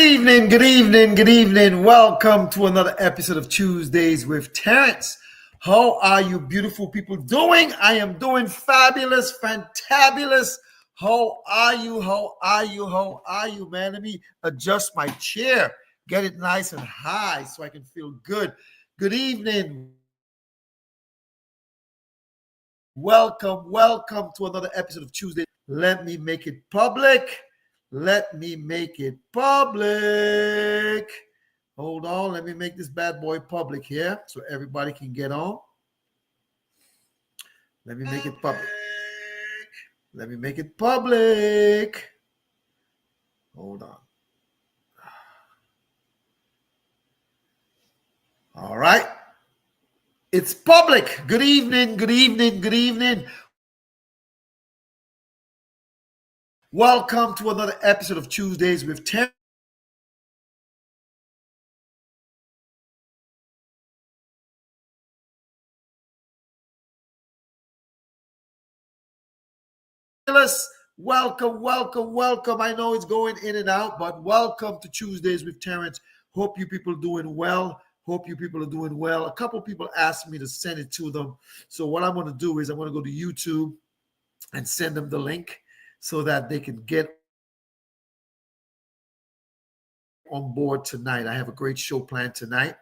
evening, good evening, good evening. Welcome to another episode of Tuesdays with Terrence. How are you beautiful people doing? I am doing fabulous, fantabulous. How are you? How are you? How are you, man? Let me adjust my chair, get it nice and high so I can feel good. Good evening. Welcome to another episode of Tuesday. Let me make it public. Let me make it public. Hold on. Let me make this bad boy public here so everybody can get on. Let me make it public. Let me make it public. Hold on. All right. It's public. Good evening, good evening, good evening. Welcome to another episode of Tuesdays with Terrence. Welcome. I know it's going in and out, but welcome to Tuesdays with Terrence. Hope you people doing well. Hope you people are doing well. A couple people asked me to send it to them. So what I'm going to do is I'm going to go to YouTube and send them the link so that they can get on board tonight. I have a great show planned tonight.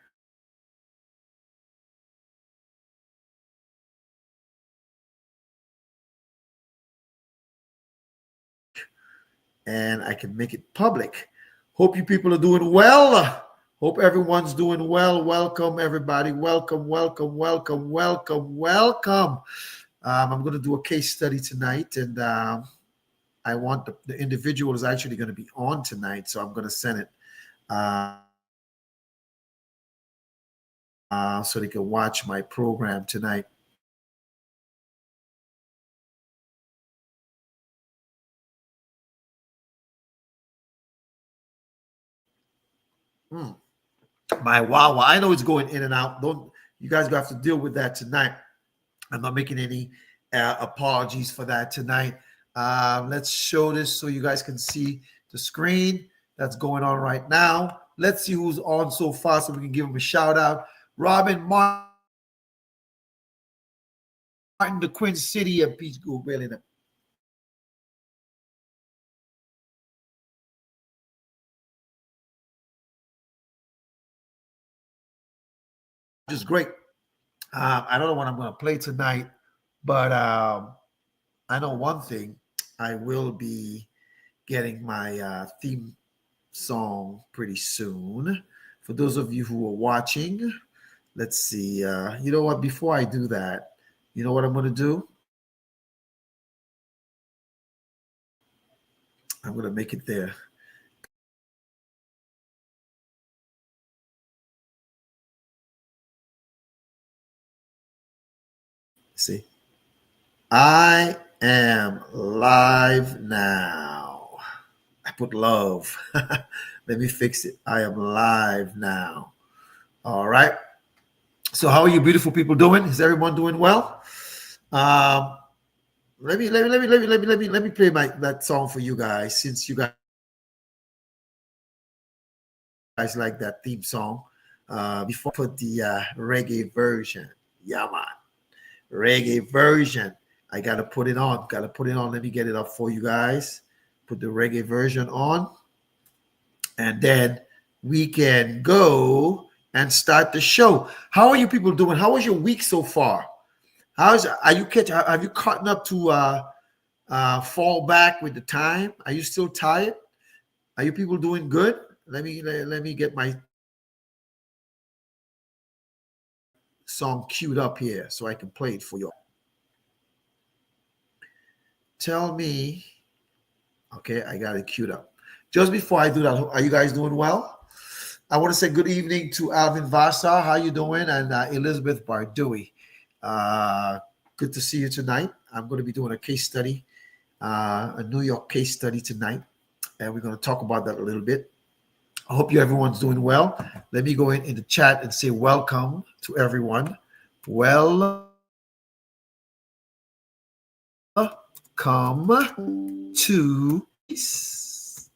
And I can make it public. Hope you people are doing well. Hope everyone's doing well. Welcome, everybody. Welcome. I'm going to do a case study tonight, and I want the individual is actually going to be on tonight, so I'm going to send it so they can watch my program tonight. My wow, I know it's going in and out. Don't you guys have to deal with that tonight. I'm not making any apologies for that tonight. Let's show this so you guys can see the screen that's going on right now. Let's see who's on so far so we can give them a shout out. Robin Martin, the Queen City and Peach Group, really. Just great. I don't know what I'm going to play tonight, but I know one thing. I will be getting my theme song pretty soon. For those of you who are watching, let's see. You know what? Before I do that, you know what I'm going to do? I'm going to make it there. See, I am live now. I put love. Let me fix it. I am live now. All right. So, how are you, beautiful people, doing? Is everyone doing well? Let me play that song for you guys, since you guys like that theme song. Before I put the reggae version. Yeah, man. Reggae version. I gotta put it on. Let me get it up for you guys. Put the reggae version on. And then we can go and start the show. How are you people doing? How was your week so far? Have you caught up to fall back with the time? Are you still tired? Are you people doing good? Let me get my song queued up here so I can play it for you. Tell me. Okay, I got it queued up. Just before I do that, are you guys doing well? I want to say good evening to Alvin Vassar. How you doing? And Elizabeth Bardui. Good to see you tonight. I'm going to be doing a case study, a New York case study tonight, and we're going to talk about that a little bit. I hope everyone's doing well. Let me go in the chat and say welcome to everyone. Welcome to Peace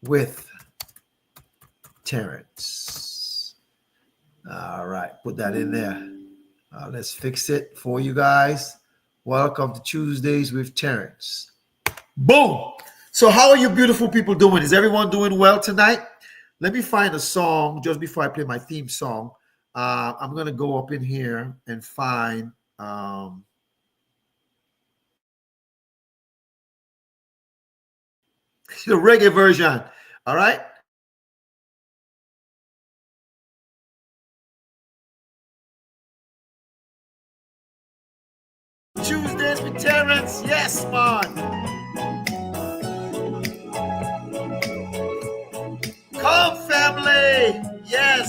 with Terrence. All right, put that in there. Let's fix it for you guys. Welcome to Tuesdays with Terrence. Boom. So how are you beautiful people doing? Is everyone doing well tonight? Let me find a song just before I play my theme song. I'm going to go up in here and find the reggae version. All right. Tuesdays with Terrence. Yes, man. Come, family. Yes.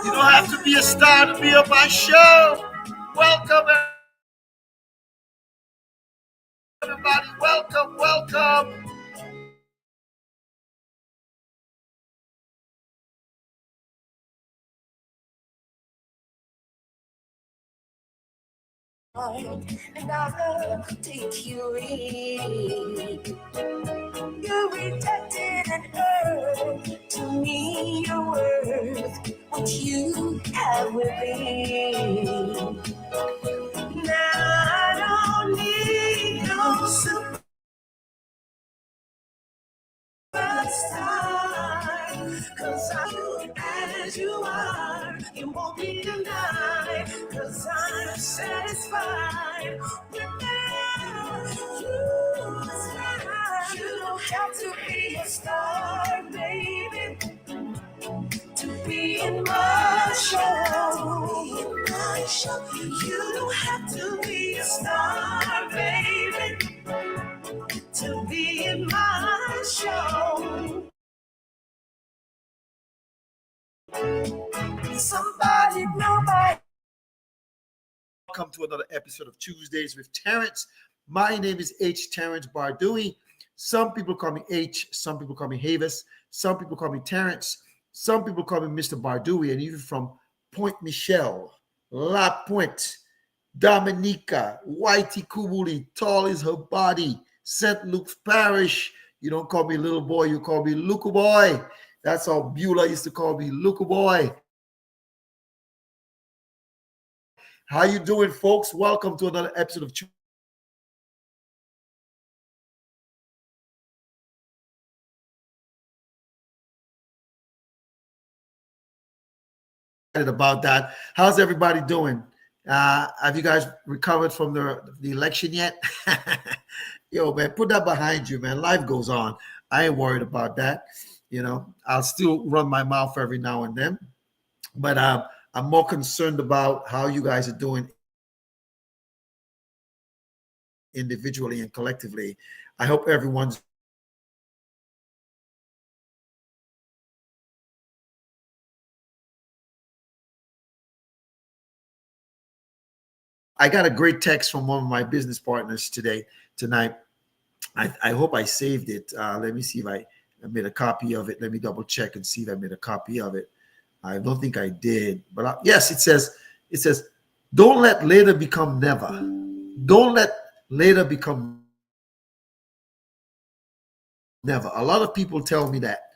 You don't have to be a star to be on my show. Welcome, everybody. Welcome, welcome. And I'll take you in. You're rejected and hurt. To me, you're worth what you have within. Now I don't need no superstar, 'cause I'm as you are. You won't be denied, 'cause I'm satisfied without you. You don't have to be a star, baby, to be in my show. You don't have to be a star, baby, to be in my show. Somebody, nobody. Welcome to another episode of Tuesdays with Terrence. My name is H. Terrence Bardui. Some people call me H, some people call me Havis, some people call me Terrence, some people call me Mr. Bardui, and even from Point Michelle, La Pointe, Dominica, Whitey Kubuli, tall is her body, St. Luke's Parish. You don't call me little boy, you call me Luka boy. That's how Beulah used to call me, Luka boy. How you doing, folks? Welcome to another episode of about that. How's everybody doing? Have you guys recovered from the election yet? Yo, man, put that behind you, man. Life goes on. I ain't worried about that. You know, I'll still run my mouth every now and then, but I'm more concerned about how you guys are doing individually and collectively. I hope everyone's 'Cause I got a great text from one of my business partners tonight. I hope I saved it. Let me see if I made a copy of it. Let me double check and see if I made a copy of it. I don't think I did, but yes, it says, don't let later become never. Don't let later become never. A lot of people tell me that.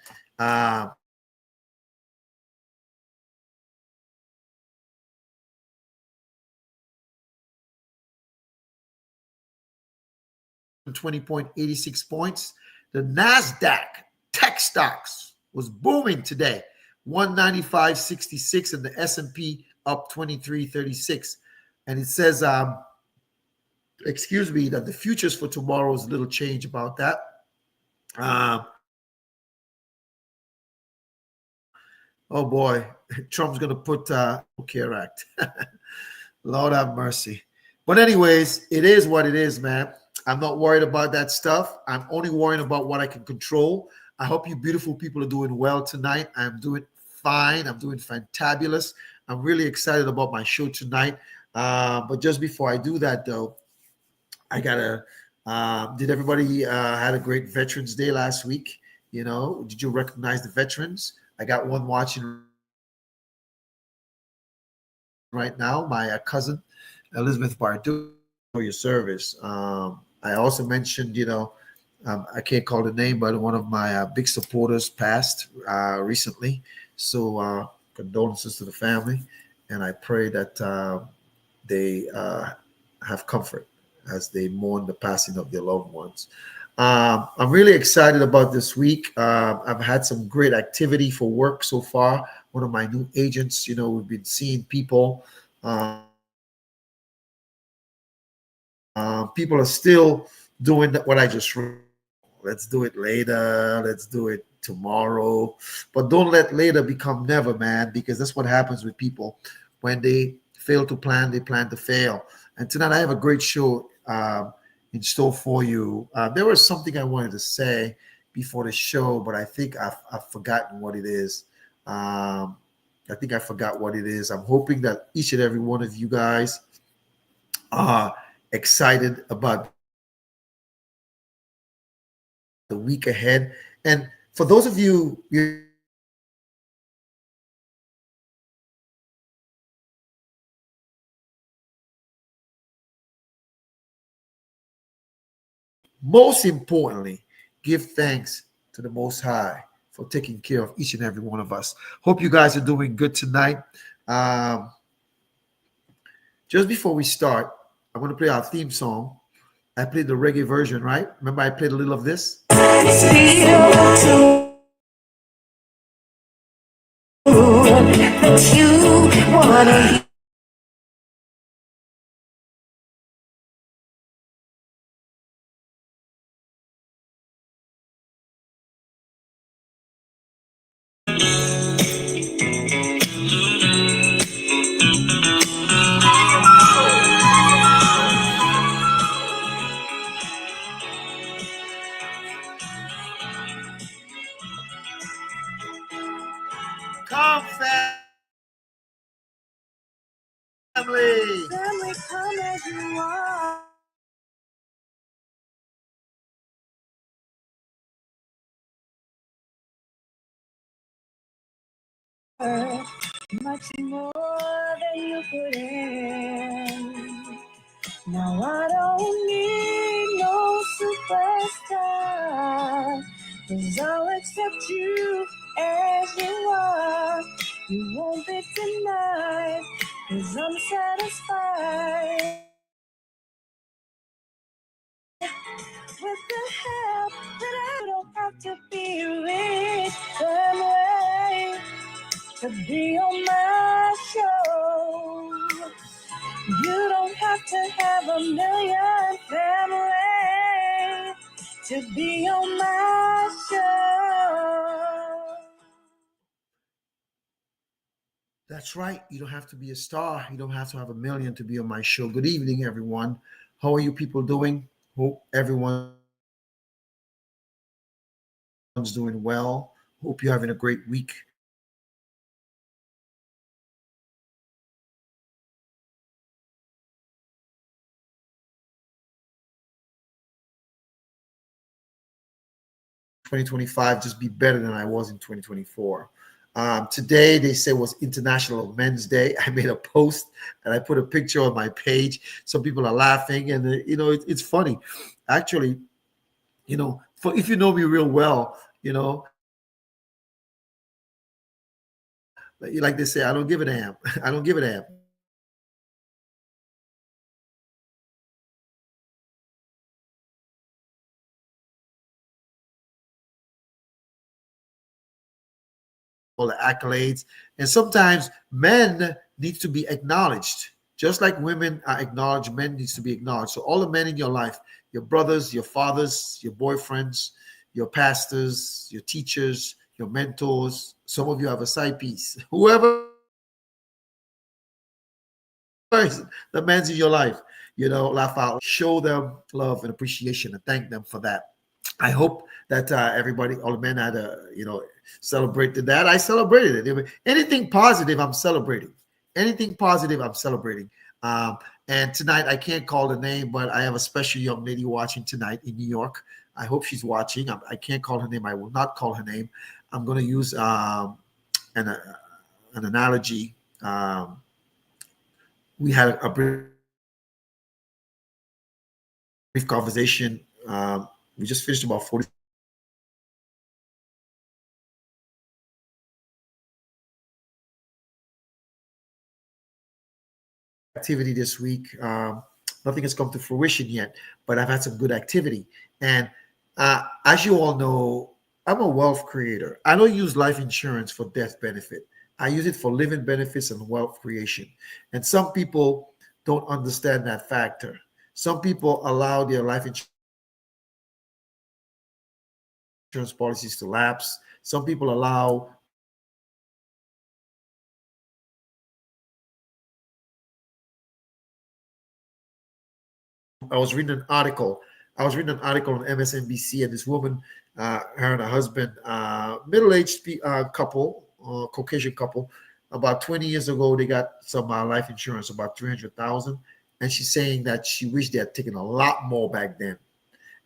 20.86 points. The NASDAQ tech stocks was booming today, 195.66, and the S&P up 23.36. And it says, excuse me, that the futures for tomorrow is a little change about that. Oh boy, Trump's going to put CARE Act. Lord have mercy. But anyways, it is what it is, man. I'm not worried about that stuff. I'm only worried about what I can control. I hope you beautiful people are doing well tonight. I'm doing fine. I'm doing fantabulous. I'm really excited about my show tonight. But just before I do that, though, I gotta. Did everybody had a great Veterans Day last week? You know, did you recognize the veterans? I got one watching right now. My cousin Elizabeth Bardu, for your service. I also mentioned, I can't call the name, but one of my big supporters passed recently. So condolences to the family, and I pray that they have comfort as they mourn the passing of their loved ones. I'm really excited about this week. I've had some great activity for work so far. One of my new agents, we've been seeing people. People are still doing what I just wrote. Let's do it later. Let's do it tomorrow. But don't let later become never, man, because that's what happens with people. When they fail to plan, they plan to fail. And tonight I have a great show in store for you. There was something I wanted to say before the show, but I think I've forgotten what it is. I think I forgot what it is. I'm hoping that each and every one of you guys are excited about the week ahead. And for those of you know, most importantly, give thanks to the Most High for taking care of each and every one of us. Hope you guys are doing good tonight. Um, just before we start, I'm going to play our theme song. I played the reggae version, right? Remember, I played a little of this. Come, family. Family, come as you are. Much more than you put in. Now I don't need no superstar, 'cause I'll accept you as you are. You won't be denied, 'cause I'm satisfied with the help that I don't have to be rich some way to be on my show. You don't have to have a million family to be on my show. That's right. You don't have to be a star. You don't have to have a million to be on my show. Good evening, everyone. How are you people doing? Hope everyone's doing well. Hope you're having a great week. Hoping that 2025 just be better than I was in 2024. Today they say was International Men's Day. I made a post and I put a picture on my page. Some people are laughing, and it's funny. Actually, for if you know me real well, like they say, I don't give a damn. I don't give a damn. All the accolades. And sometimes men need to be acknowledged. Just like women are acknowledged, men needs to be acknowledged. So all the men in your life, your brothers, your fathers, your boyfriends, your pastors, your teachers, your mentors, some of you have a side piece. Whoever is the men's in your life, laugh out loud, show them love and appreciation and thank them for that. I hope that everybody, all the men had celebrated that. I celebrated it. Anything positive, I'm celebrating. Anything positive, I'm celebrating. Um, and tonight, I can't call the name, but I have a special young lady watching tonight in New York. I hope she's watching. I can't call her name. I will not call her name. I'm going to use an, uh, an analogy. We had a British actor, brief conversation. We just finished about 40 activity this week. Nothing has come to fruition yet, but I've had some good activity. And as you all know, I'm a wealth creator. I don't use life insurance for death benefit. I use it for living benefits and wealth creation. And some people don't understand that factor. Some people allow their life insurance policies to lapse. Some people allow I was reading an article. I was reading an article on MSNBC, and this woman, her and her husband, middle-aged couple, Caucasian couple, about 20 years ago, they got some life insurance, about 300,000, and she's saying that she wished they had taken a lot more back then.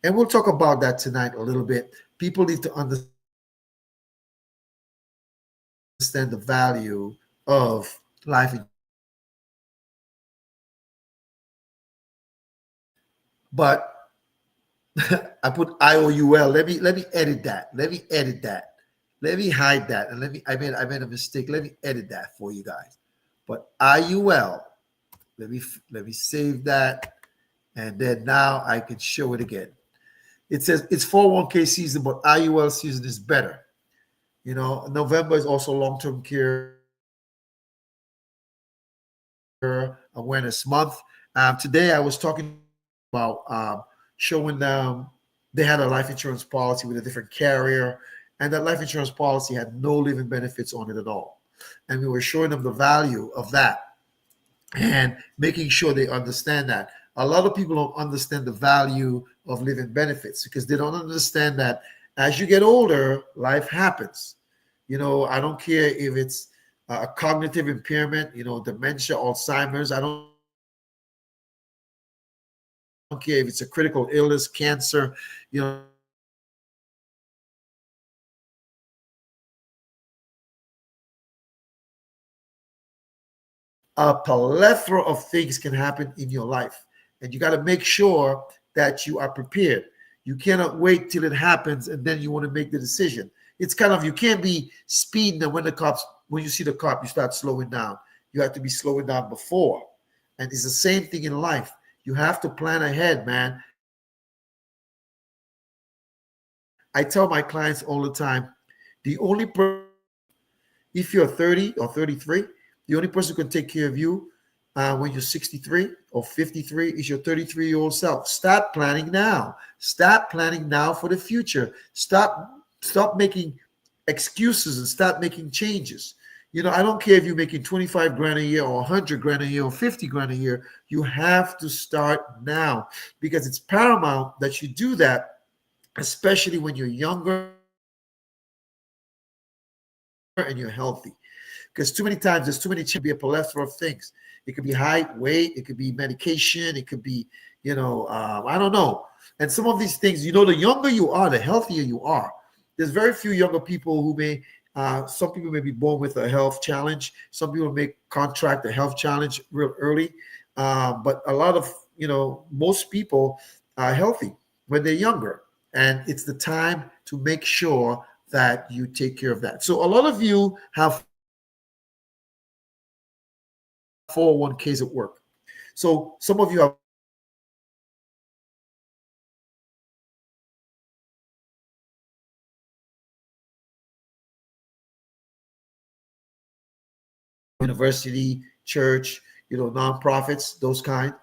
And we'll talk about that tonight a little bit. People need to understand the value of life insurance. But I put IOUL. Let me edit that. Let me edit that. Let me hide that. And I made a mistake. Let me edit that for you guys. But IUL. Let me save that. And then now I can show it again. It says it's 401k season, but IUL season is better. November is also long-term care awareness month. Today I was talking about showing them they had a life insurance policy with a different carrier, and that life insurance policy had no living benefits on it at all. And we were showing them the value of that and making sure they understand that. A lot of people don't understand the value of living benefits because they don't understand that as you get older, life happens. I don't care if it's a cognitive impairment, dementia, Alzheimer's. I don't care if it's a critical illness, cancer, a plethora of things can happen in your life. And you got to make sure that you are prepared. You cannot wait till it happens and then you want to make the decision. It's kind of, you can't be speeding and when you see the cop, you start slowing down. You have to be slowing down before. And it's the same thing in life. You have to plan ahead, man. I tell my clients all the time, the only person, if you're 30 or 33, the only person who can take care of you when you're 63 or 53 is your 33-year-old self. Start planning now. Start planning now for the future. Stop making excuses and start making changes. I don't care if you're making 25 grand a year or 100 grand a year or 50 grand a year. You have to start now because it's paramount that you do that, especially when you're younger and you're healthy. Because too many times there's too many chances to be a plethora of things. It could be height, weight, it could be medication, it could be, I don't know. And some of these things, the younger you are, the healthier you are. There's very few younger people who some people may be born with a health challenge. Some people may contract a health challenge real early. But a lot of, most people are healthy when they're younger. And it's the time to make sure that you take care of that. So a lot of you have 401ks at work. So some of you have university, church, nonprofits, those kind.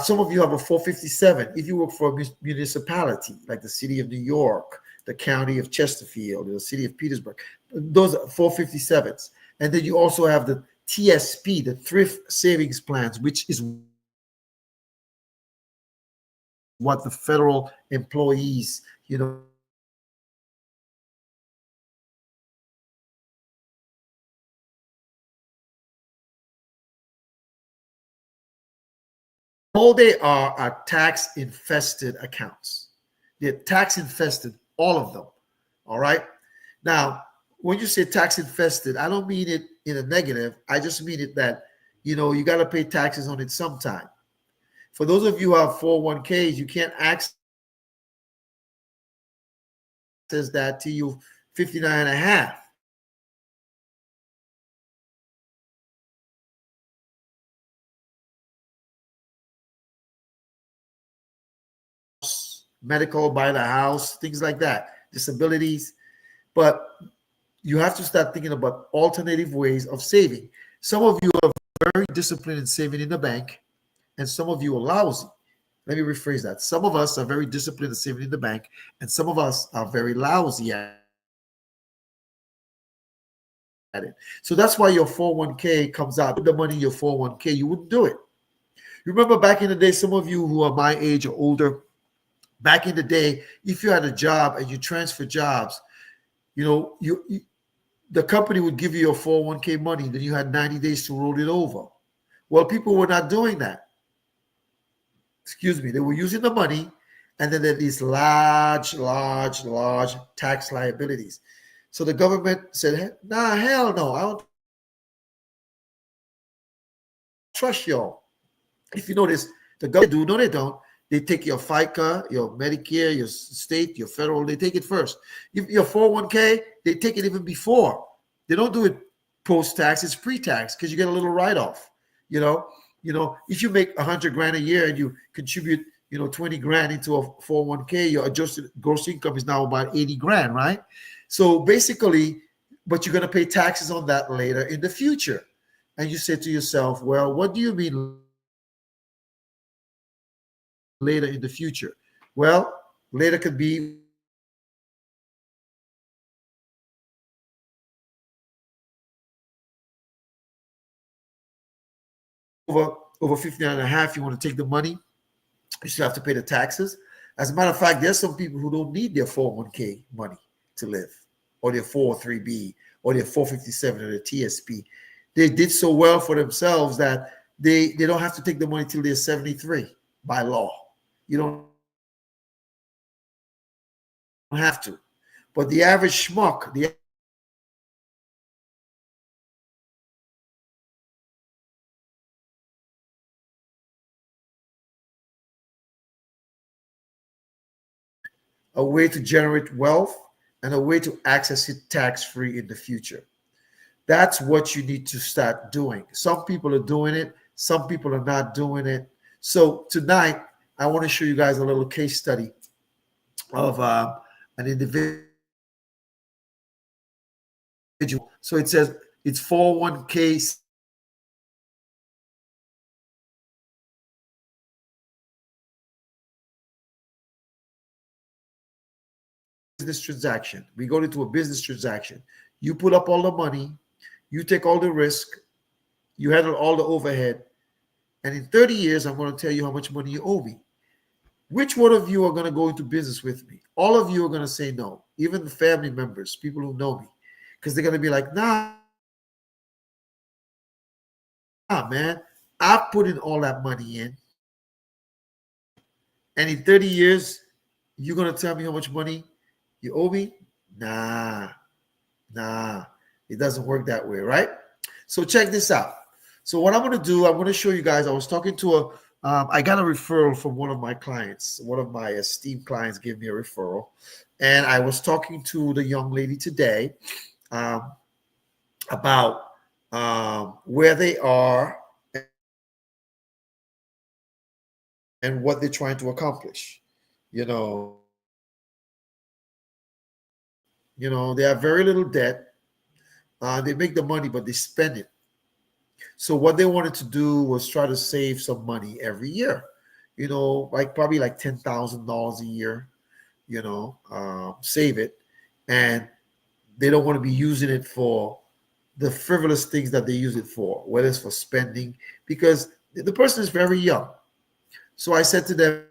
Some of you have a 457. If you work for a municipality like the city of New York, the county of Chesterfield, the city of Petersburg, those are 457s. And then you also have the TSP, the Thrift Savings Plans, which is what the federal employees, all they are tax infested accounts. They're tax infested, all of them. All right. Now, when you say tax infested, I don't mean it in a negative. I just mean it that, you got to pay taxes on it sometime. For those of you who have 401ks, you can't access that till you 59 and a half. Medical, buying a house, things like that, disabilities. But you have to start thinking about alternative ways of saving. Some of you are very disciplined in saving in the bank, and some of you are lousy. Let me rephrase that. Some of us are very disciplined in saving in the bank, and some of us are very lousy at it. So that's why your 401k comes out. Put the money in your 401k, you wouldn't do it. You remember back in the day, some of you who are my age or older, back in the day, if you had a job and you transfer jobs, the company would give you your 401k money, then you had 90 days to roll it over. Well, people were not doing that. Excuse me. They were using the money, and then there are these large tax liabilities. So the government said, nah, hell no, I don't trust y'all. If you notice, the government do, no, they don't. They take your FICA, your Medicare, your state, your federal, they take it first. Your 401k, they take it even before. They don't do it post-tax, it's pre-tax because you get a little write-off. If you make 100 grand a year and you contribute, 20 grand into a 401k, your adjusted gross income is now about 80 grand, right? So basically, but you're going to pay taxes on that later in the future. And you say to yourself, well, what do you mean later in the future? Well, later could be over 59 and a half. You want to take the money, you still have to pay the taxes. As a matter of fact, there's some people who don't need their 401k money to live, or their 403b, or their 457, or their TSP. They did so well for themselves that they don't have to take the money till they're 73 by law. You don't have to. But the average schmuck, the a way to generate wealth and a way to access it tax-free in the future. That's what you need to start doing. Some people are doing it, some people are not doing it. So tonight, I want to show you guys a little case study of an individual. So it says it's 401k business transaction. We go into a business transaction. You put up all the money, you take all the risk, you handle all the overhead, and in 30 years, I'm going to tell you how much money you owe me. Which one of you are going to go into business with me? All of you are going to say no, even the family members, people who know me, because they're going to be like, nah, man, I've put in all that money in. And in 30 years, you're going to tell me how much money you owe me? Nah, it doesn't work that way, right? So check this out. So what I'm going to do, I'm going to show you guys. I was talking to I got a referral from one of my clients. One of my esteemed clients gave me a referral. And I was talking to the young lady today about where they are and what they're trying to accomplish. You know, they have very little debt. They make the money, but they spend it. So what they wanted to do was try to save some money every year. Like probably like $10,000 a year. Save it, and they don't want to be using it for the frivolous things that they use it for, whether it's for spending, because the person is very young. So I said to them,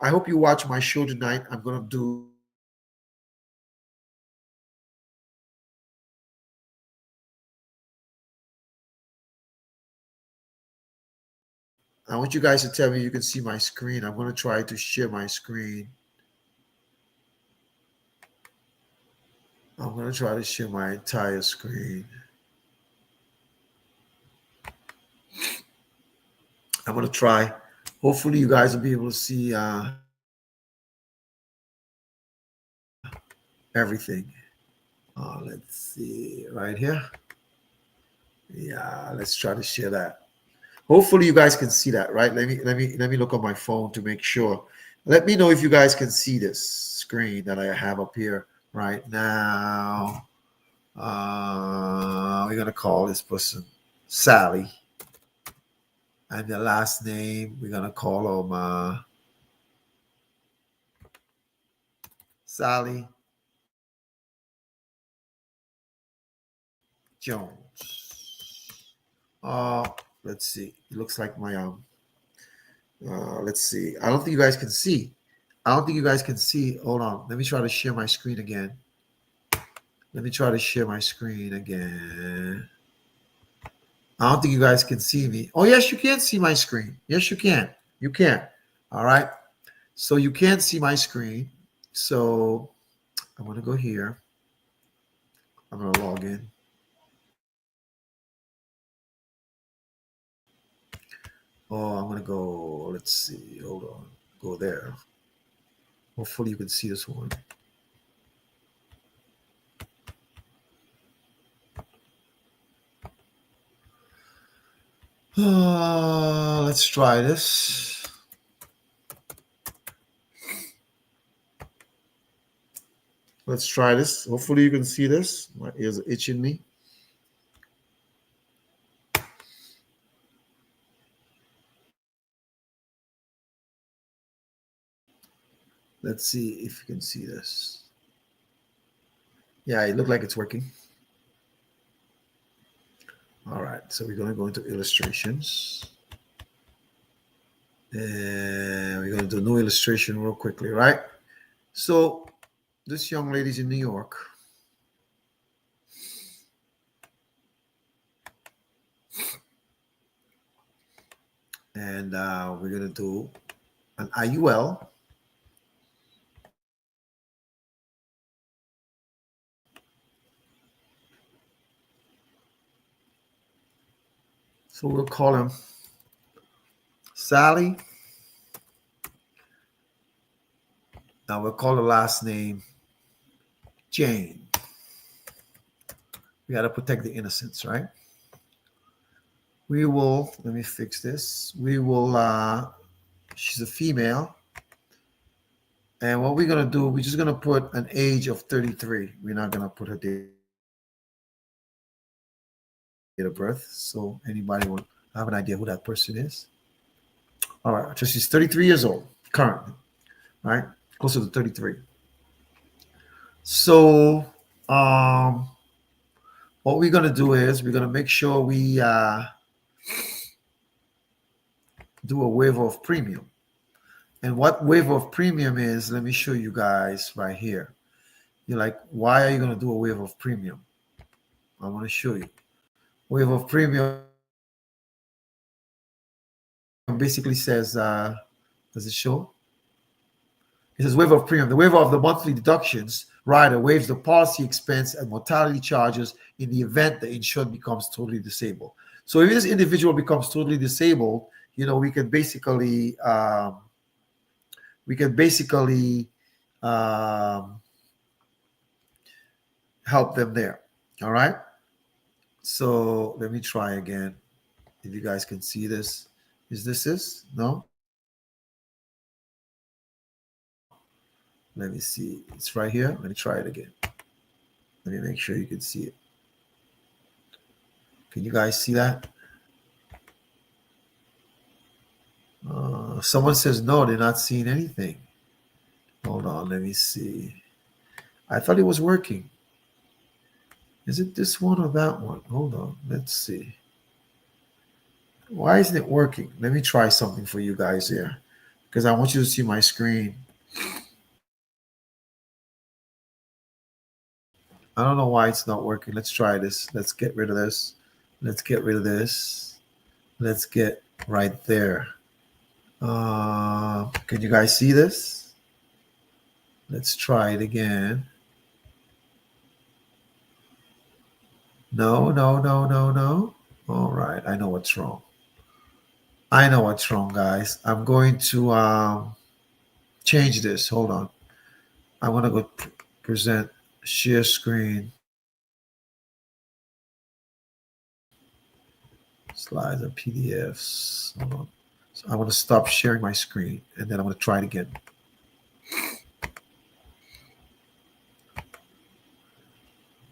I hope you watch my show tonight. I'm going to do I want you guys to tell me you can see my screen. I'm going to try to share my screen. I'm going to try to share my entire screen. I'm gonna try. Hopefully, you guys will be able to see everything. Let's see right here. Yeah, let's try to share that. Hopefully, you guys can see that, right? Let me look on my phone to make sure. Let me know if you guys can see this screen that I have up here right now. We're gonna call this person Sally, and the last name we're gonna call him Sally Jones. Let's see. It looks like my let's see. I don't think you guys can see. I don't think you guys can see. Hold on. Let me try to share my screen again. Let me try to share my screen again. I don't think you guys can see me. Oh, yes, you can see my screen. Yes, you can. You can. All right. So you can see my screen. So I'm going to go here. I'm going to log in. Oh, I'm going to go. Let's see. Hold on. Go there. Hopefully you can see this one. Let's try this. Let's try this. Hopefully you can see this. My ears are itching me. Let's see if you can see this. Yeah, it looked like it's working. All right, so we're going to go into illustrations. And we're going to do new illustration real quickly, right? So this young lady's in New York. And we're going to do an IUL. So we'll call him Sally. Now we'll call the last name Jane. We got to protect the innocence, right? We will, let me fix this. We will, she's a female. And what we're going to do, we're just going to put an age of 33. We're not going to put her date of birth. So anybody will have an idea who that person is. All right. So she's 33 years old currently, right? Closer to 33. So what we're going to do is we're going to make sure we do a waiver of premium. And what waiver of premium is, let me show you guys right here. You're like, why are you going to do a waiver of premium? I want to show you. Waiver of premium basically says, does it show? It says waiver of premium. The waiver of the monthly deductions rider waives the policy expense and mortality charges in the event the insured becomes totally disabled. So if this individual becomes totally disabled, we can basically help them there. All right. So let me try again. If you guys can see this, is this? No. Let me see. It's right here. Let me try it again. Let me make sure you can see it. Can you guys see that? Someone says no, they're not seeing anything. Hold on, let me see. I thought it was working. Is it this one or that one? Hold on, let's see. Why isn't it working? Let me try something for you guys here because I want you to see my screen. I don't know why it's not working. Let's try this. Let's get rid of this. Let's get rid of this. Let's get right there. Can you guys see this? Let's try it again. No. All right, I know what's wrong. I know what's wrong, guys. I'm going to change this. Hold on. I want to go present share screen, slides and PDFs. Hold on. So I want to stop sharing my screen and then I'm going to try it again.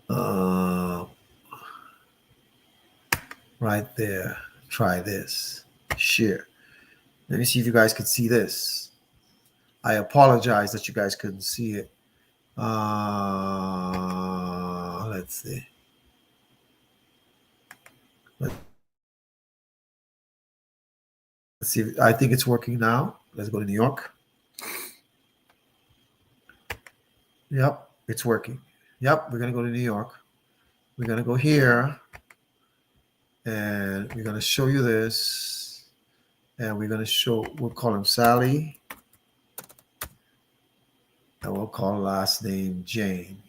Uh, right there. Try this. Share. Let me see if you guys can see this. I apologize that you guys couldn't see it. Let's see. Let's see. I think it's working now. Let's go to New York. Yep, it's working. Yep, we're going to go to New York. We're going to go here. And we're going to show you this. And we're going to show, we'll call him Sally. And we'll call last name Jane.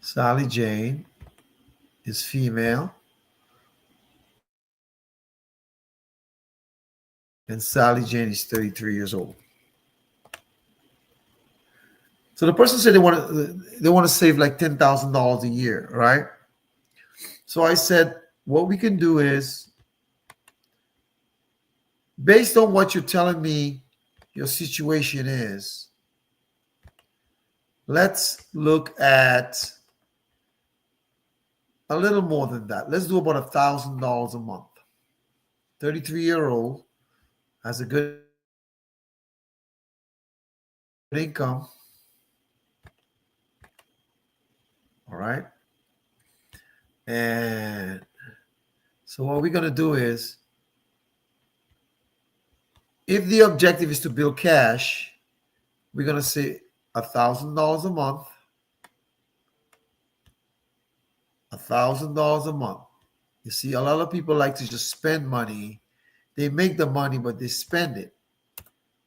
Sally Jane is female. And Sally Jane is 33 years old. So the person said they want to save like $10,000 a year, right? So I said, what we can do is, based on what you're telling me your situation is, let's look at a little more than that. Let's do about $1,000 a month. 33-year-old has a good income. All right. And so what we're going to do is, if the objective is to build cash, we're going to say $1,000 a month. $1,000 a month. You see, a lot of people like to just spend money. They make the money, but they spend it.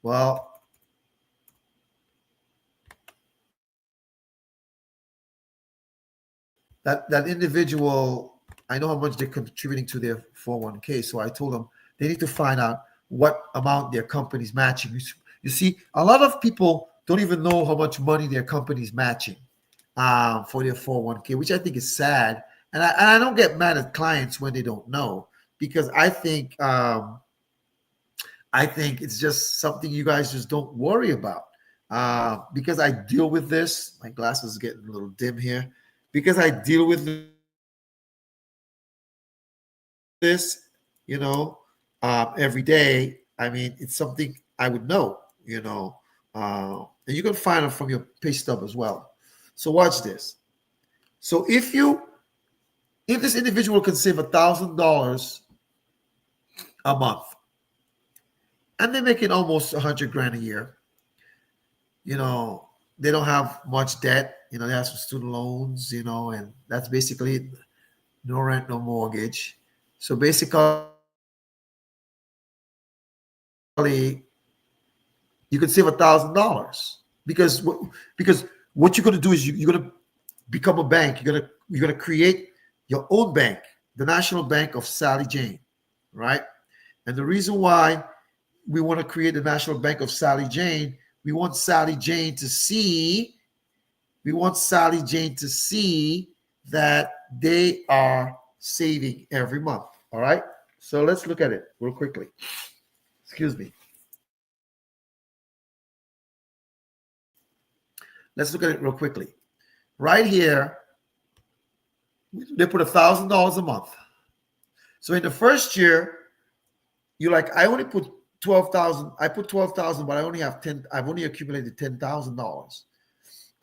Well, that individual, I know how much they're contributing to their 401k. So I told them they need to find out what amount their company's matching. You see, a lot of people don't even know how much money their company's matching for their 401k, which I think is sad. And I don't get mad at clients when they don't know, because I think it's just something you guys just don't worry about. Because I deal with this. My glasses are getting a little dim here. Because I deal with this, every day. I mean, it's something I would know, and you can find it from your pay stub as well. So watch this. So if this individual can save $1,000 a month, and they're making almost 100 grand a year, they don't have much debt. They have some student loans, and that's basically no rent, no mortgage. So basically, you can save $1,000 because what you're going to do is you're going to become a bank. You're going to create your own bank, the National Bank of Sally Jane, right? And the reason why we want to create the National Bank of Sally Jane, we want Sally Jane to see that they are saving every month. All right. So let's look at it real quickly. Excuse me. Let's look at it real quickly. Right here, they put $1,000 a month. So in the first year, you're like, I only put 12,000. I put 12,000, but I only have 10. I've only accumulated $10,000.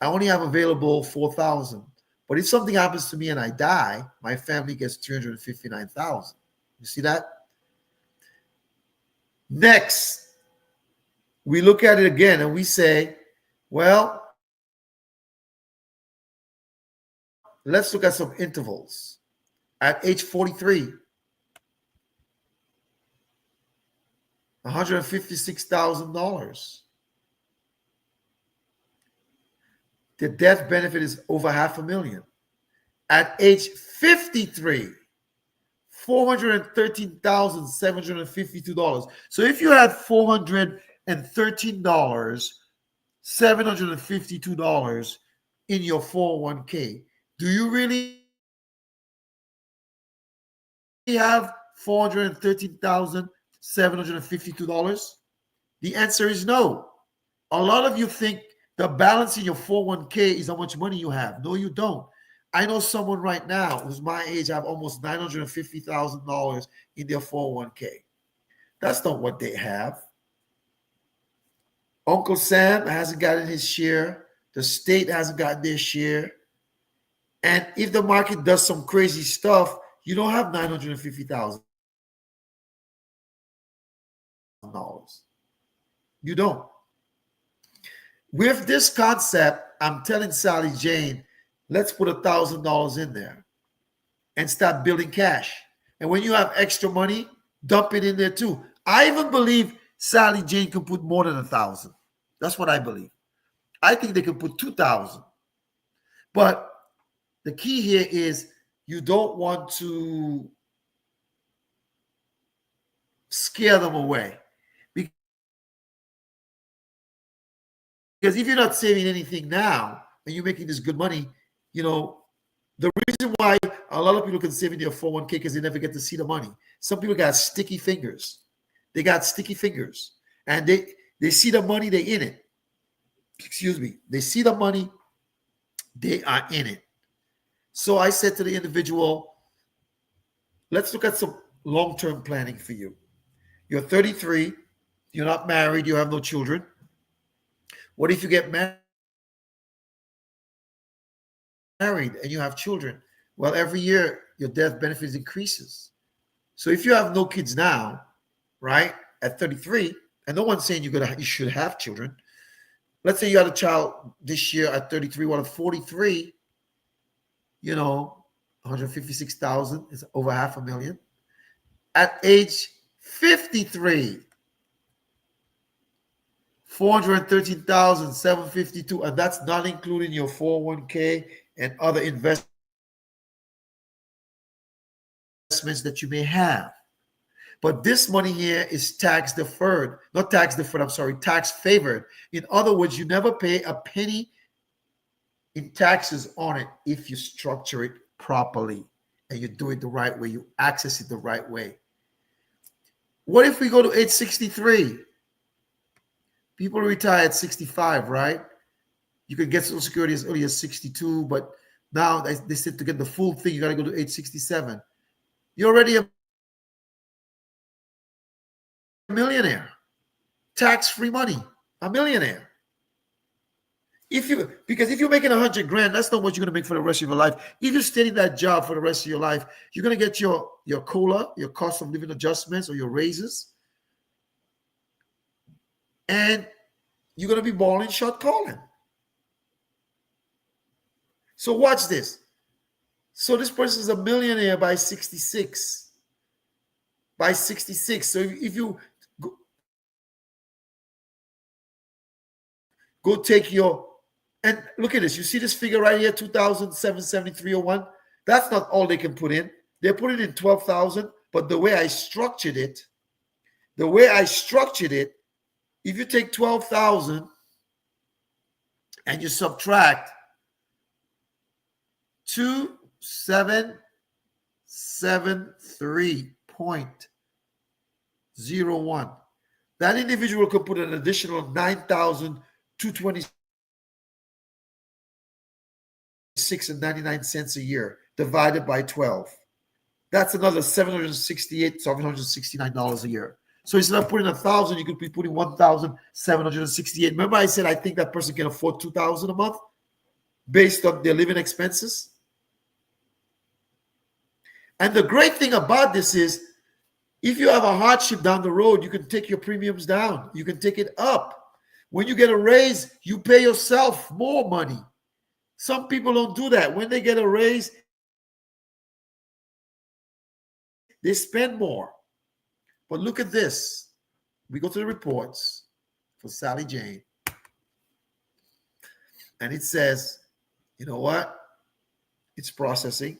I only have available 4,000. But if something happens to me and I die, my family gets 359,000. You see that? Next, we look at it again and we say, well, let's look at some intervals. At age 43, $156,000. The death benefit is over $500,000. At age 53, $413,752. So if you had $413,752 in your 401k, do you really have $413,752? The answer is no. A lot of you think the balance in your 401k is how much money you have. No, you don't. I know someone right now who's my age, have almost $950,000 in their 401k. That's not what they have. Uncle Sam hasn't gotten his share. The state hasn't gotten their share. And if the market does some crazy stuff, you don't have $950,000. You don't. With this concept, I'm telling Sally Jane, let's put $1,000 in there and start building cash. And when you have extra money, dump it in there too. I even believe Sally Jane can put more than 1,000. That's what I believe. I think they can put 2,000. But the key here is you don't want to scare them away. Because if you're not saving anything now and you're making this good money, the reason why a lot of people can save in their 401k because they never get to see the money. Some people got sticky fingers. They got sticky fingers. And they see the money, they in it. Excuse me. They see the money, they are in it. So I said to the individual, let's look at some long-term planning for you. You're 33, you're not married, you have no children. What if you get married and you have children? Well, every year your death benefits increases. So if you have no kids now, right, at 33, and no one's saying you should have children. Let's say you had a child this year at 33, well, at 43, 156,000 is over $500,000. At age 53, 413,752, and that's not including your 401k and other investments that you may have. But this money here is tax deferred, not tax deferred, I'm sorry, tax favored. In other words, you never pay a penny in taxes on it if you structure it properly and you do it the right way, you access it the right way. What if we go to age 63? People retire at 65, right? You can get Social Security as early as 62, but now they said to get the full thing, you got to go to age 67. You're already a millionaire. Tax-free money, a millionaire. Because if you're making $100,000, that's not what you're going to make for the rest of your life. If you stay in that job for the rest of your life, you're going to get your COLA, your cost of living adjustments, or your raises, and you're going to be balling shot calling. So watch this. So this person is a millionaire by 66. By 66. So if you go take your, and look at this. You see this figure right here, 2,773.01. That's not all they can put in. They put it in 12,000. But the way I structured it, if you take 12,000 and you subtract 2,773.01, that individual could put an additional 9,226.99 a year divided by 12. That's another $769 a year. So instead of putting 1,000, you could be putting 1,768. Remember, I said I think that person can afford 2,000 a month based on their living expenses. And the great thing about this is, if you have a hardship down the road, you can take your premiums down. You can take it up. When you get a raise, you pay yourself more money. Some people don't do that. When they get a raise, they spend more. But look at this. We go to the reports for Sally Jane. And it says, you know what? It's processing.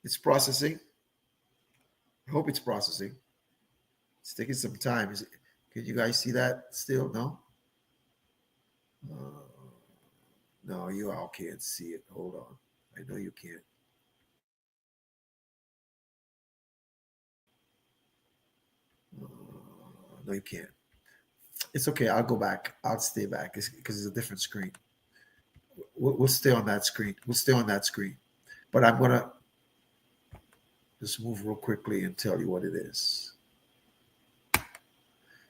It's processing. I hope it's processing. It's taking some time. Can you guys see that still? No? Uh, no, you all can't see it. Hold on. I know you can't. Uh, no, you can't. It's okay. I'll go back. I'll stay back because it's a different screen. We'll stay on that screen. We'll stay on that screen. But I'm going to just move real quickly and tell you what it is.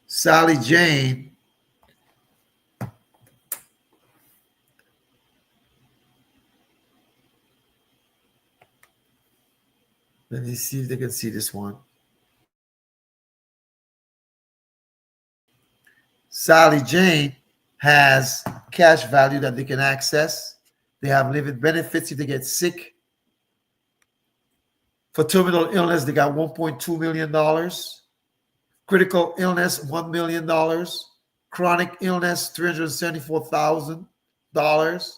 Sally Jane let me see if they can see this one. Sally Jane has cash value that they can access. They have living benefits if they get sick. For terminal illness, they got $1.2 million. Critical illness, $1 million. Chronic illness, $374,000.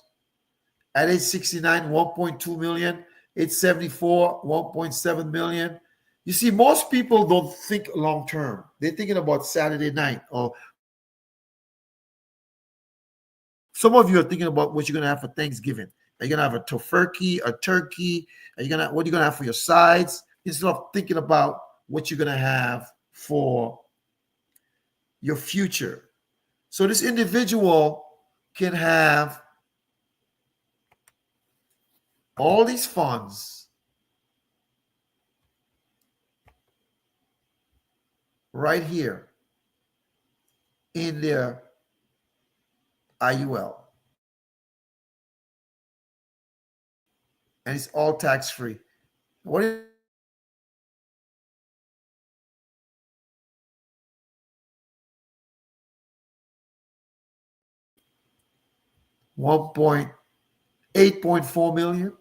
At age 69, 1.2 million. Age 74, 1.7 million. You see, most people don't think long term. They're thinking about Saturday night. Or some of you are thinking about what you're gonna have for Thanksgiving. Are you gonna have a tofurkey, a turkey? What are you gonna have for your sides? Instead of thinking about what you're gonna have for your future. So this individual can have all these funds right here in their IUL. And it's all tax free. What is one point 8.4 million?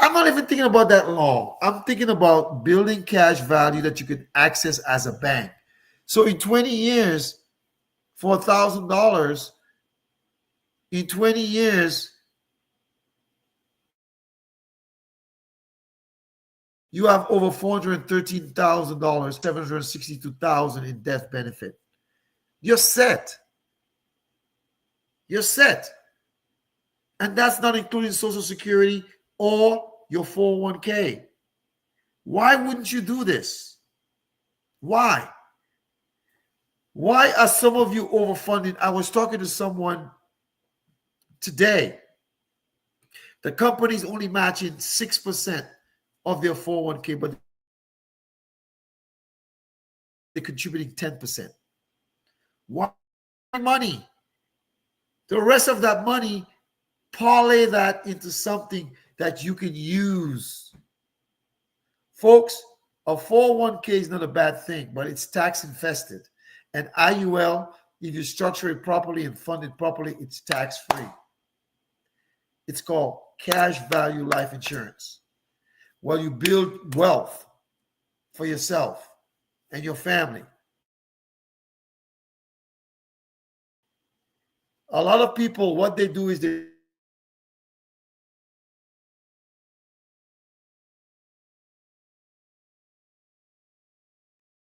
I'm not even thinking about that long. I'm thinking about building cash value that you can access as a bank. So in 20 years, for $1,000, in 20 years, you have over $413,000, $762,000 in death benefit. You're set. You're set. And that's not including Social Security or your 401k. Why wouldn't you do this? Why? Why are some of you overfunded? I was talking to someone today. The company's only matching 6% of their 401k, but they're contributing 10%. Why money? The rest of that money, parlay that into something that you can use. Folks, a 401k is not a bad thing, but it's tax infested. And IUL, if you structure it properly and fund it properly, it's tax free. It's called cash value life insurance. Well, you build wealth for yourself and your family. A lot of people, what they do is they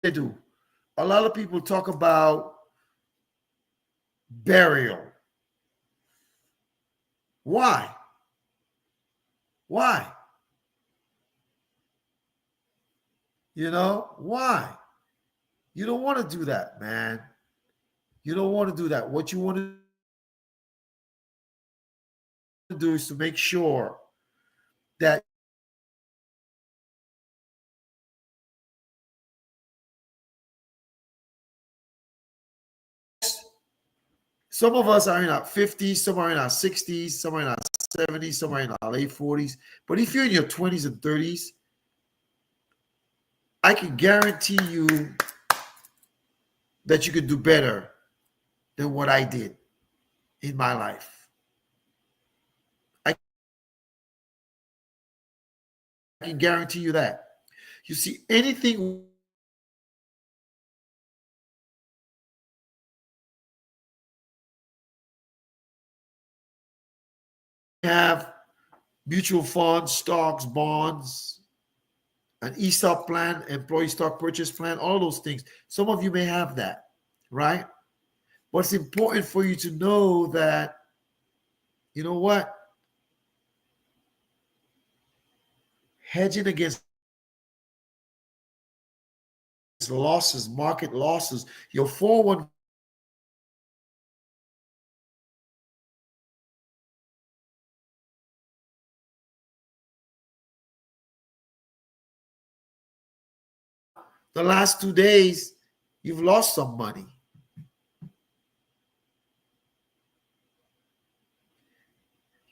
do. A lot of people talk about burial. Why? Why? Why? You don't want to do that, man. You don't want to do that. What you want to do is to make sure that some of us are in our 50s, some are in our 60s, some are in our 70s, some are in our late 40s. But if you're in your 20s and 30s, I can guarantee you that you could do better than what I did in my life. I can guarantee you that. You see, anything we have mutual funds, stocks, bonds, an ESOP plan, employee stock purchase plan, all those things. Some of you may have that, right? But it's important for you to know that, you know what? Hedging against losses, market losses, your 401 the last 2 days, you've lost some money.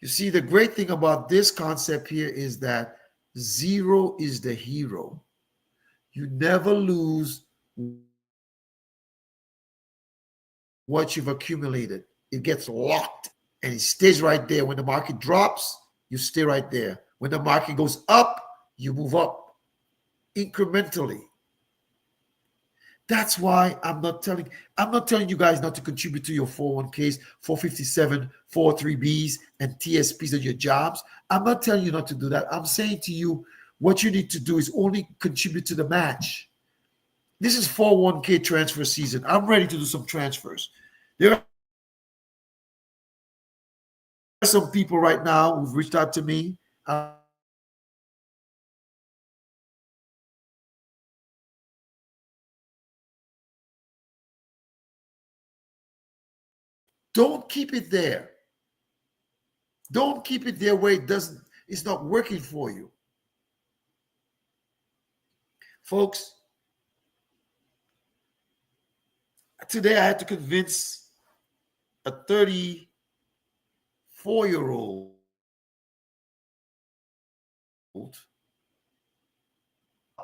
You see, the great thing about this concept here is that zero is the hero. You never lose what you've accumulated. It gets locked and it stays right there. When the market drops, you stay right there. When the market goes up, you move up incrementally. That's why I'm not telling you guys not to contribute to your 401ks, 457, 403bs, and TSPs at your jobs. I'm not telling you not to do that. I'm saying to you, what you need to do is only contribute to the match. This is 401k transfer season. I'm ready to do some transfers. There are some people right now who've reached out to me. Don't keep it there. Don't keep it there where it's not working for you. Folks, today I had to convince a 34-year-old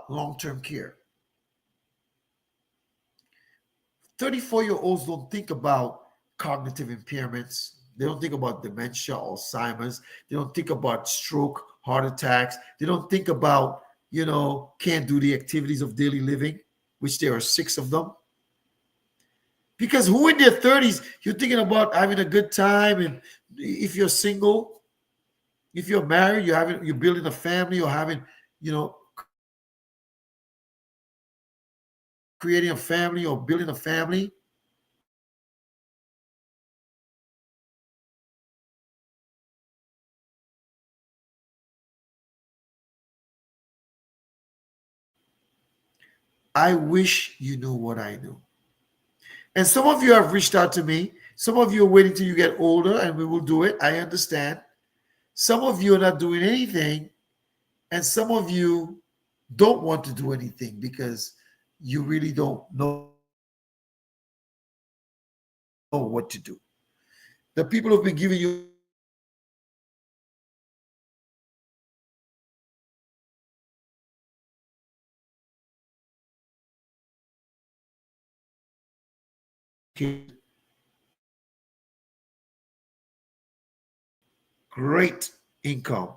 long-term care. 34-year-olds don't think about cognitive impairments. They don't think about dementia, Alzheimer's. They don't think about stroke, heart attacks. They don't think about, can't do the activities of daily living, which there are 6 of them. Because who in their 30s, you're thinking about having a good time, and if you're single, if you're married, you're building a family, or having, creating a family or building a family. I wish you knew what I knew. And some of you have reached out to me. Some of you are waiting till you get older and we will do it. I understand. Some of you are not doing anything. And some of you don't want to do anything because you really don't know what to do. The people who've been giving you great income.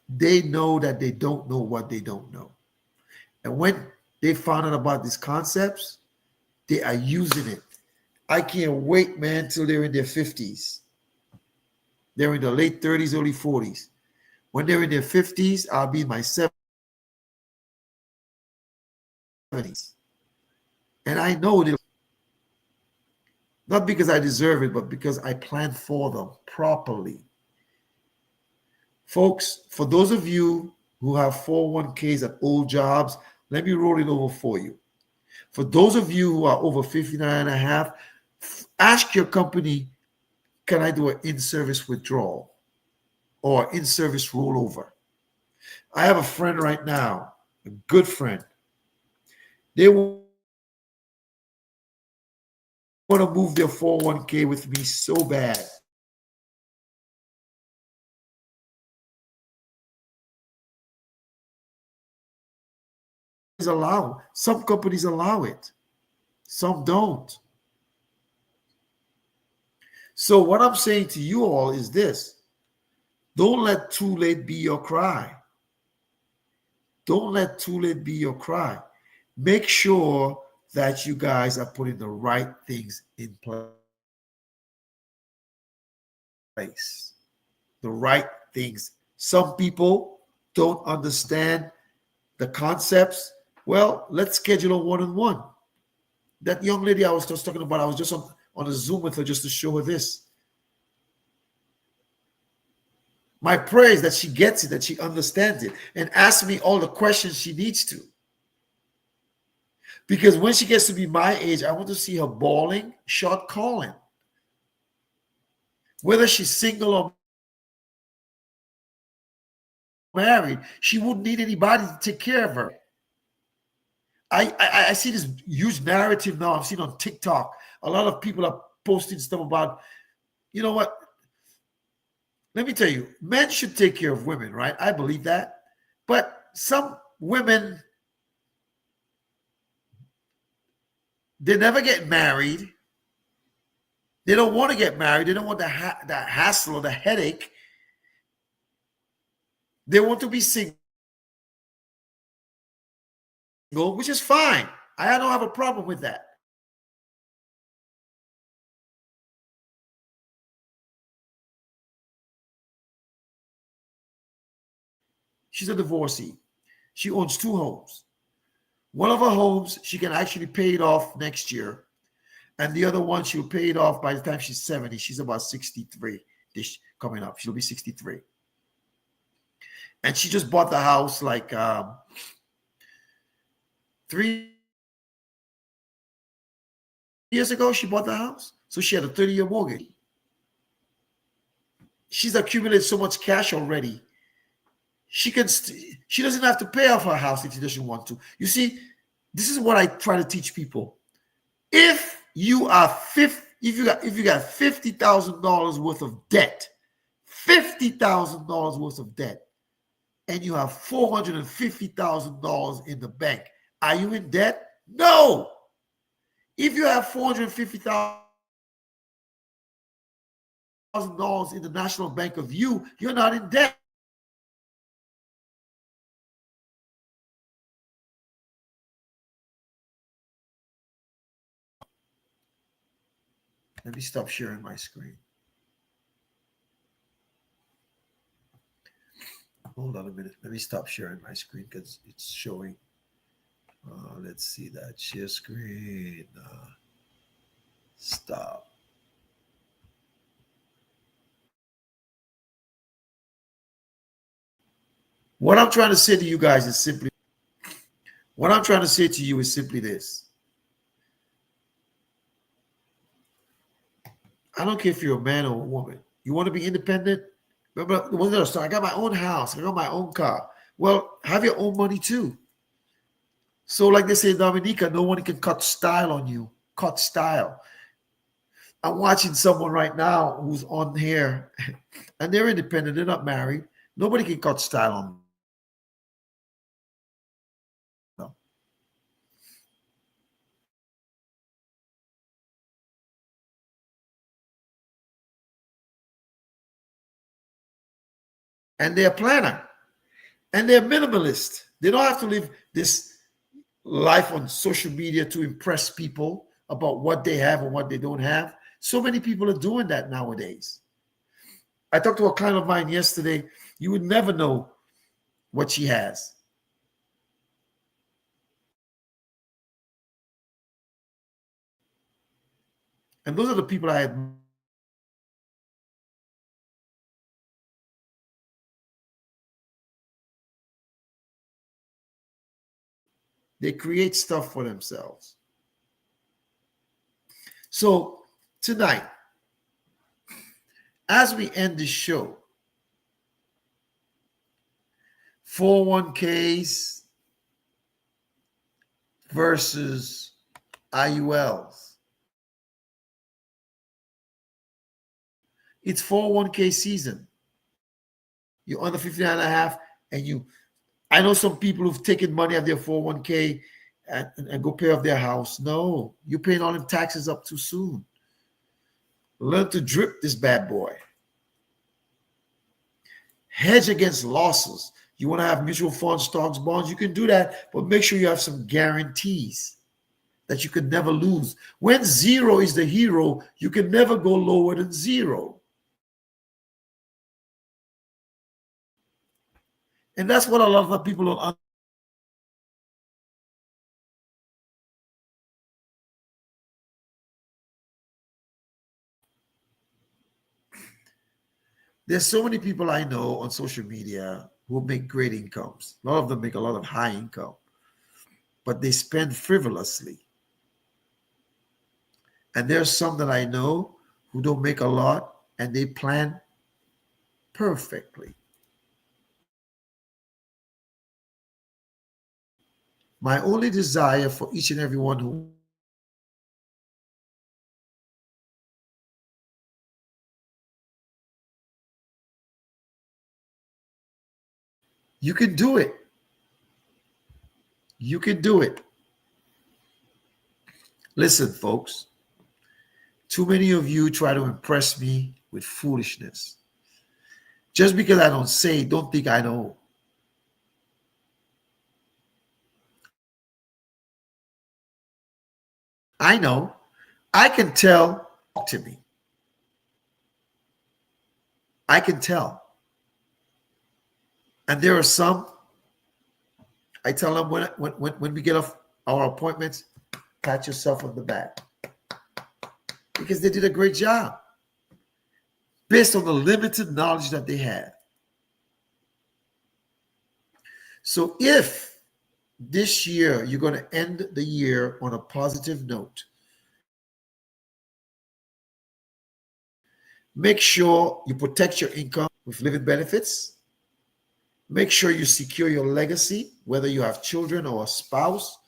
They know that they don't know what they don't know. And when they found out about these concepts, they are using it. I can't wait, man, till they're in their 50s. They're in their late 30s, early 40s. When they're in their 50s, I'll be in my 70s. And I know it, not because I deserve it, but because I planned for them properly. Folks, for those of you who have 401ks at old jobs, let me roll it over for you. For those of you who are over 59 and a half, ask your company, can I do an in-service withdrawal or in-service rollover? I have a friend right now, a good friend. They want to move their 401k with me so bad. Some companies allow it, some don't. So what I'm saying to you all is this: don't let too late be your cry. Don't let too late be your cry. Make sure that you guys are putting the right things in place. The right things. Some people don't understand the concepts. Well, let's schedule a one-on-one. That young lady I was just talking about, I was just on a Zoom with her just to show her this. My prayer is that she gets it, that she understands it, and asks me all the questions she needs to. Because when she gets to be my age, I want to see her bawling, short calling. Whether she's single or married, she wouldn't need anybody to take care of her. I see this huge narrative now. I've seen on TikTok. A lot of people are posting stuff about, you know what? Let me tell you, men should take care of women, right? I believe that. But some women, they never get married. They don't want to get married. They don't want the hassle or the headache. They want to be single, which is fine. I don't have a problem with that. She's a divorcee. She owns 2 homes. One of her homes, she can actually pay it off next year. And the other one, she'll pay it off by the time she's 70. She's about 63 this coming up. She'll be 63. And she just bought the house like 3 years ago. She bought the house. So she had a 30-year mortgage. She's accumulated so much cash already. She doesn't have to pay off her house if she doesn't want to. You see, this is what I try to teach people. If you got $50,000 worth of debt, $50,000 worth of debt, and you have $450,000 in the bank, are you in debt? No. If you have $450,000 in the National Bank of you're not in debt. Let me stop sharing my screen. Hold on a minute. Let me stop sharing my screen because it's showing. Let's see that. Share screen. Stop. What I'm trying to say to you guys is simply this. I don't care if you're a man or a woman. You want to be independent? Remember, I got my own house. I got my own car. Well, have your own money too. So like they say in Dominica, no one can cut style on you. Cut style. I'm watching someone right now who's on here, and they're independent. They're not married. Nobody can cut style on them. And they're a planner. And they're minimalist. They don't have to live this life on social media to impress people about what they have and what they don't have. So many people are doing that nowadays. I talked to a client of mine yesterday. You would never know what she has. And those are the people I admire. They create stuff for themselves. So tonight, as we end this show, 401ks versus IULs. It's 401k season. You're under 59 and a half, and I know some people who've taken money out of their 401k and go pay off their house. No, you're paying all them taxes up too soon. Learn to drip this bad boy. Hedge against losses. You want to have mutual funds, stocks, bonds, you can do that, but make sure you have some guarantees that you could never lose. When zero is the hero, you can never go lower than zero. And that's what a lot of the people don't. There's so many people I know on social media who make great incomes. A lot of them make a lot of high income, but they spend frivolously. And there's some that I know who don't make a lot and they plan perfectly. My only desire for each and every one who you can do it. You can do it. Listen, folks, too many of you try to impress me with foolishness. Just because I don't say it, don't think I know. I know. I can tell. Talk to me. I can tell. And there are some, I tell them when we get off our appointments, pat yourself on the back. Because they did a great job based on the limited knowledge that they have. So if this year you're going to end the year on a positive note, make sure you protect your income with living benefits. Make sure you secure your legacy, whether you have children or a spouse.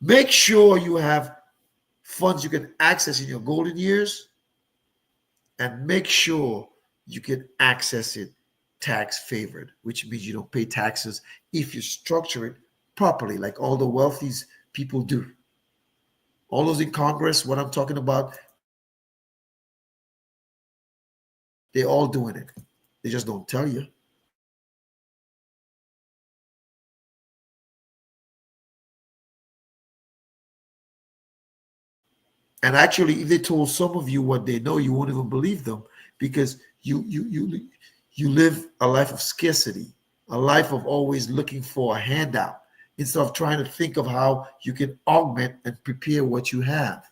Make sure you have funds you can access in your golden years, and make sure you can access it tax favored, which means you don't pay taxes if you structure it properly, like all the wealthy people do. All those in Congress, what I'm talking about, they're all doing it. They just don't tell you. And actually, if they told some of you what they know, you won't even believe them because you live a life of scarcity, a life of always looking for a handout instead of trying to think of how you can augment and prepare what you have.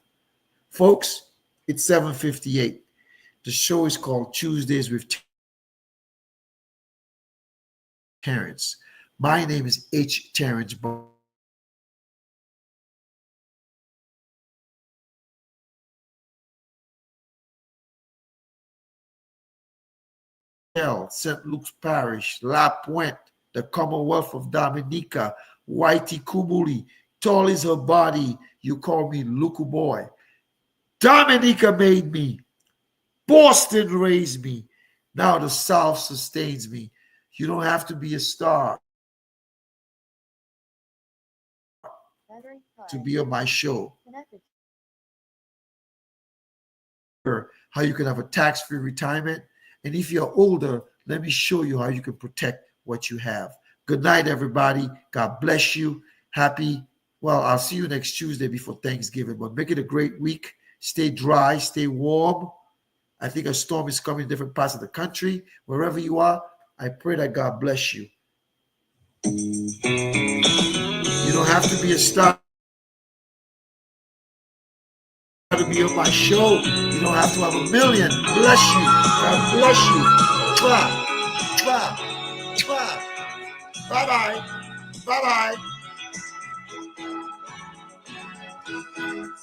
Folks, it's 7:58. The show is called Tuesdays with Terrence. My name is H. Terrence. St. Luke's Parish, La Pointe, the Commonwealth of Dominica, Whitey Kumuli. Tall is her body. You call me Luku Boy. Dominica made me. Boston raised me. Now the South sustains me. You don't have to be a star to be on my show. How you can have a tax-free retirement. And if you're older, let me show you how you can protect what you have. Good night, everybody. God bless you. Happy. Well, I'll see you next Tuesday before Thanksgiving, but make it a great week. Stay dry, stay warm. I think a storm is coming in different parts of the country. Wherever you are, I pray that God bless you. You don't have to be a star to be on my show. You don't have to have a million. Bless you. God bless you. Bye. Bye. Bye. Bye-bye. Bye-bye.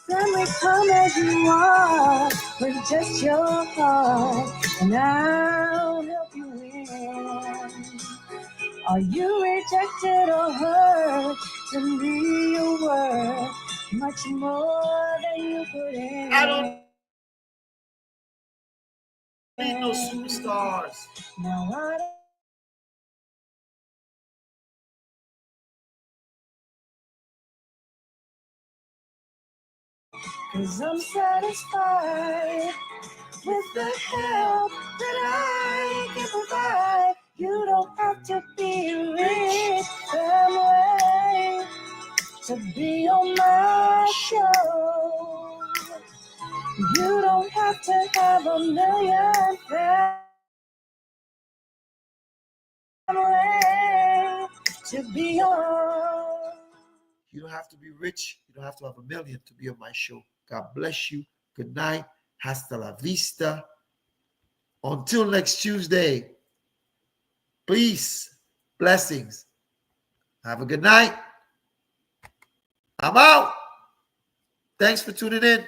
Family, come as you are with just your heart, and I'll help you win. Are you rejected or hurt? Tell me your worth, much more than you put in. I don't need no superstars. Now I don't. Cause I'm satisfied with the help that I can provide. You don't have to be rich, family, to be on my show. You don't have to have a million family to be on. You don't have to be rich. You don't have to have a million to be on my show. God bless you. Good night. Hasta la vista. Until next Tuesday. Peace. Blessings. Have a good night. I'm out. Thanks for tuning in.